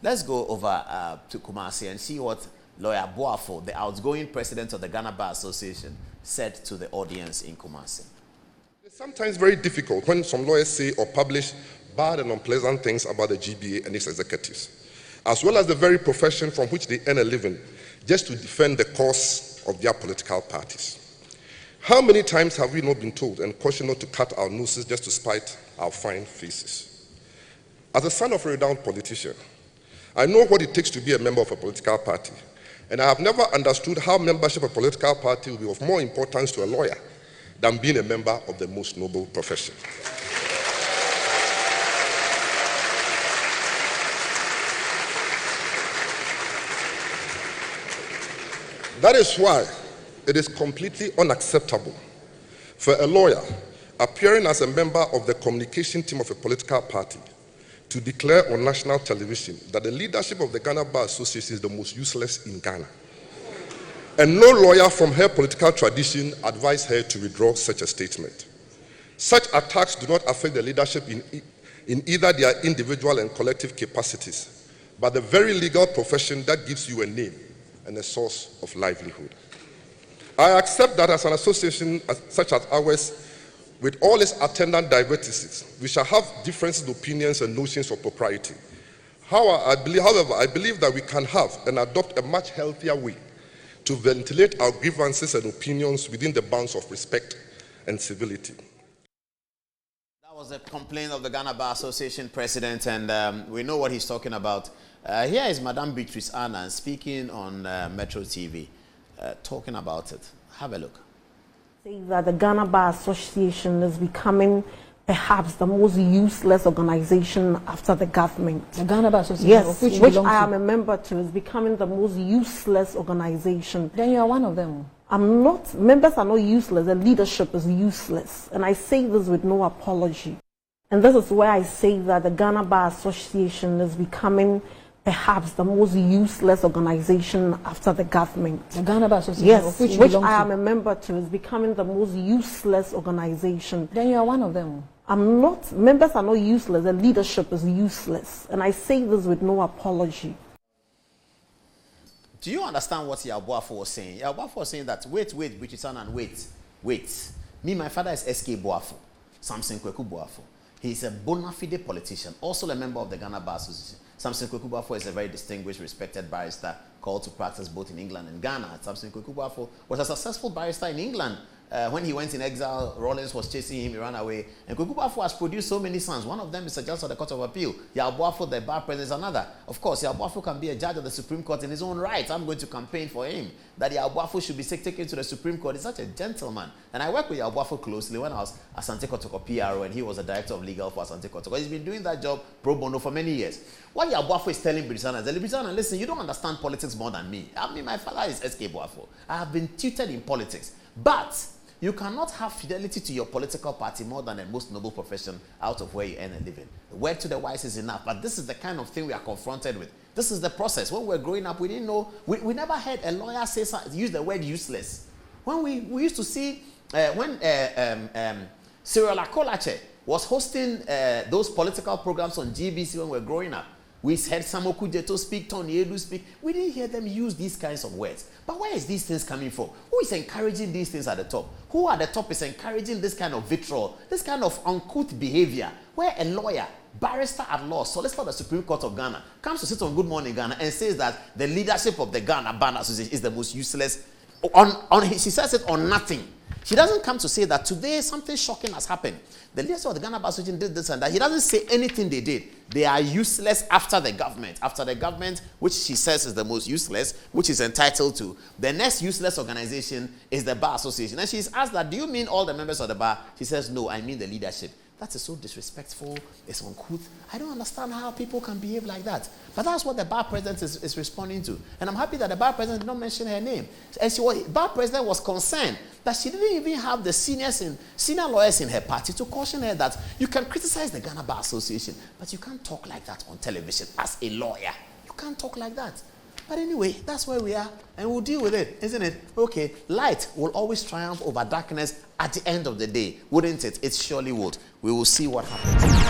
Let's go over to Kumasi and see what Lawyer Boafo, the outgoing president of the Ghana Bar Association, said to the audience in Kumasi. It's sometimes very difficult when some lawyers say or publish bad and unpleasant things about the GBA and its executives, as well as the very profession from which they earn a living, just to defend the cause of their political parties. How many times have we not been told and cautioned not to cut our noses just to spite our fine faces? As a son of a renowned politician, I know what it takes to be a member of a political party, and I have never understood how membership of a political party will be of more importance to a lawyer than being a member of the most noble profession. That is why it is completely unacceptable for a lawyer appearing as a member of the communication team of a political party to declare on national television that the leadership of the Ghana Bar Association is the most useless in Ghana. And no lawyer from her political tradition advised her to withdraw such a statement. Such attacks do not affect the leadership in either their individual and collective capacities, but the very legal profession that gives you a name and a source of livelihood. I accept that as an association such as ours, with all its attendant diversities, we shall have differences of opinions and notions of propriety. However, I believe that we can have and adopt a much healthier way to ventilate our grievances and opinions within the bounds of respect and civility. That was a complaint of the Ghana Bar Association president, and we know what he's talking about. Here is Madame Beatrice Annan speaking on Metro TV, talking about it. Have a look. Say that the Ghana Bar Association is becoming perhaps the most useless organization after the government. The Ghana Bar Association, yes, which I am a member to, is becoming the most useless organization. Then you are one of them. I'm not. Members are not useless. The leadership is useless, and I say this with no apology. And this is where I say that the Ghana Bar Association is becoming perhaps the most useless organization after the government. The Ghana Bar Association, yes, which I am a member to, is becoming the most useless organization. Then you are one of them. I'm not. Members are not useless. The leadership is useless, and I say this with no apology. Do you understand what Yaw Boafo was saying? Yaw Boafo was saying that wait, Bichisan, and wait. Me, my father is SK Boafo, Samson Kweku Boafo. He is a bona fide politician, also a member of the Ghana Bar Association. Samson Kweku Boafo is a very distinguished, respected barrister called to practice both in England and Ghana. Samson Kweku Boafo was a successful barrister in England. When he went in exile, Rawlings was chasing him, he ran away. And Kweku Boafo has produced so many sons. One of them is a judge of the Court of Appeal. Yaw Boafo, the bar president, is another. Of course, Yaw Boafo can be a judge of the Supreme Court in his own right. I'm going to campaign for him, that Yaw Boafo should be taken to the Supreme Court. He's such a gentleman. And I worked with Yaw Boafo closely when I was Asante Kotoko PRO, and he was the director of legal for Asante Kotoko. He's been doing that job pro bono for many years. What Yaw Boafo is telling Brisana is, Brisana, listen, you don't understand politics more than me. I mean, my father is SK Boafo. I have been tutored in politics. But you cannot have fidelity to your political party more than a most noble profession out of where you earn a living. The word to the wise is enough, but this is the kind of thing we are confronted with. This is the process. When we were growing up, we didn't know, we never heard a lawyer use the word useless. When we used to see, when Cyril Akolache was hosting those political programs on GBC when we were growing up, we heard Samoku Jeto speak, Tony Edu speak. We didn't hear them use these kinds of words. But where is these things coming from? Who is encouraging these things at the top? Who at the top is encouraging this kind of vitriol, this kind of uncouth behavior, where a lawyer, barrister at law, solicitor of the Supreme Court of Ghana, comes to sit on Good Morning Ghana and says that the leadership of the Ghana Bar Association is the most useless. She says it on nothing. She doesn't come to say that today something shocking has happened. The leadership of the Ghana Bar Association did this and that. He doesn't say anything they did. They are useless after the government. After the government, which she says is the most useless, which is entitled to. The next useless organization is the Bar Association. And she's asked that, do you mean all the members of the bar? She says, no, I mean the leadership. That is so disrespectful. It's uncouth. I don't understand how people can behave like that. But that's what the bar president is responding to. And I'm happy that the bar president did not mention her name. And bar president was concerned that she didn't even have the senior lawyers in her party to caution her that you can criticize the Ghana Bar Association, but you can't talk like that on television as a lawyer. You can't talk like that. But anyway, that's where we are, and we'll deal with it, isn't it? Okay, light will always triumph over darkness at the end of the day, wouldn't it? It surely would. We will see what happens.